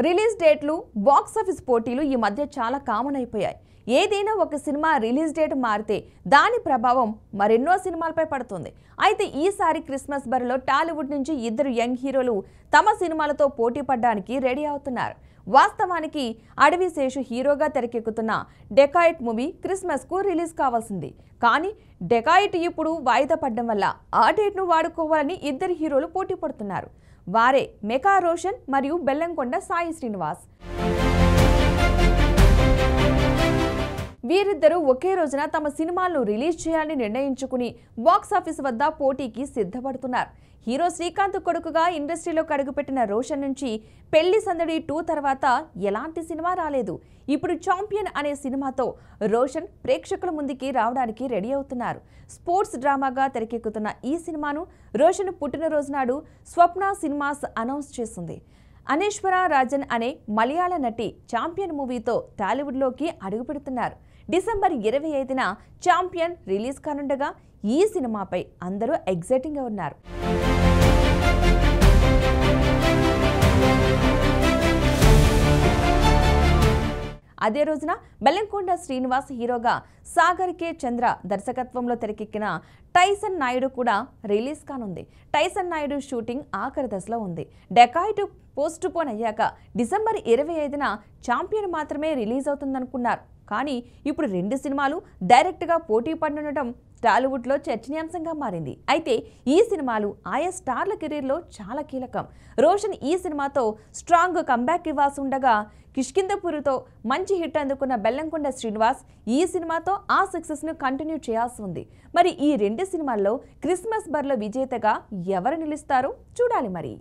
Release డేట్లు, box office పోటీలు ఈ మధ్య చాలా కామన్ అయిపోయాయి. ఏదైనా ఒక సినిమా రిలీజ్ డేట్ మారితే దాని ప్రభావం మరెన్నో సినిమాలపై పడుతుంది. అయితే ఈసారి క్రిస్మస్ బరిలో టాలీవుడ్ నుంచి ఇద్దరు యంగ్ హీరోలు తమ సినిమాలతో పోటీ పడడానికి రెడీ అవుతున్నారు. వాస్తవానికి అడవి శేషు హీరోగా తెరకెక్కుతున్న డెకాయిట్ మూవీ క్రిస్మస్ కు రిలీజ్ కావాల్సింది. కానీ డెకాయిట్ ఇప్పుడు వాయిదా పడడం వల్ల ఆ డేట్ను వాడుకోవాలని ఇద్దరు హీరోలు పోటీ పడుతున్నారు. వారే మెగా రోషన్ మరియు బెల్లంకొండ సాయి శ్రీనివాస్. వీరిద్దరూ ఒకే రోజున తమ సినిమాలను రిలీజ్ చేయాలని నిర్ణయించుకుని బాక్సాఫీస్ వద్ద పోటీకి సిద్ధపడుతున్నారు. హీరో శ్రీకాంత్ కొడుకుగా ఇండస్ట్రీలో అడుగుపెట్టిన రోషన్ నుంచి పెళ్లి సందడి 2 తర్వాత ఎలాంటి సినిమా రాలేదు. ఇప్పుడు ఛాంపియన్ అనే సినిమాతో రోషన్ ప్రేక్షకుల ముందుకి రావడానికి రెడీ అవుతున్నారు. స్పోర్ట్స్ డ్రామాగా తెరకెక్కుతున్న ఈ సినిమాను రోషన్ పుట్టినరోజు నాడు స్వప్న సినిమాస్ అనౌన్స్ చేసింది. అనేశ్వర రాజన్ అనే మలయాళ నటి ఛాంపియన్ మూవీతో టాలీవుడ్లోకి అడుగుపెడుతున్నారు. డిసెంబర్ 25న ఛాంపియన్ రిలీజ్ కానుండగా ఈ సినిమాపై అందరూ ఎగ్జైటింగ్గా ఉన్నారు. అదే రోజున బెల్లంకొండ శ్రీనివాస్ హీరోగా సాగర్ కే చంద్ర దర్శకత్వంలో తెరకెక్కిన టైసన్ నాయుడు కూడా రిలీజ్ కానుంది. టైసన్ నాయుడు షూటింగ్ ఆఖరి దశలో ఉంది. డెకాయిట్ పోస్ట్ పోన్ అయ్యాక డిసెంబర్ 25న ఛాంపియన్ మాత్రమే రిలీజ్ అవుతుందనుకున్నారు. కానీ ఇప్పుడు 2 సినిమాలు డైరెక్ట్గా పోటీ పడనుండటం టాలీవుడ్లో చర్చనీయాంశంగా మారింది. అయితే ఈ సినిమాలు ఆయా స్టార్ల కెరీర్లో చాలా కీలకం. రోషన్ ఈ సినిమాతో స్ట్రాంగ్ కంబ్యాక్ ఇవ్వాల్సి ఉండగా, కిష్కింధపురితో మంచి హిట్ అందుకున్న బెల్లంకొండ శ్రీనివాస్ ఈ సినిమాతో ఆ సక్సెస్ను కంటిన్యూ చేయాల్సి ఉంది. మరి ఈ 2 సినిమాల్లో క్రిస్మస్ బరిలో విజేతగా ఎవరు నిలుస్తారో చూడాలి మరి.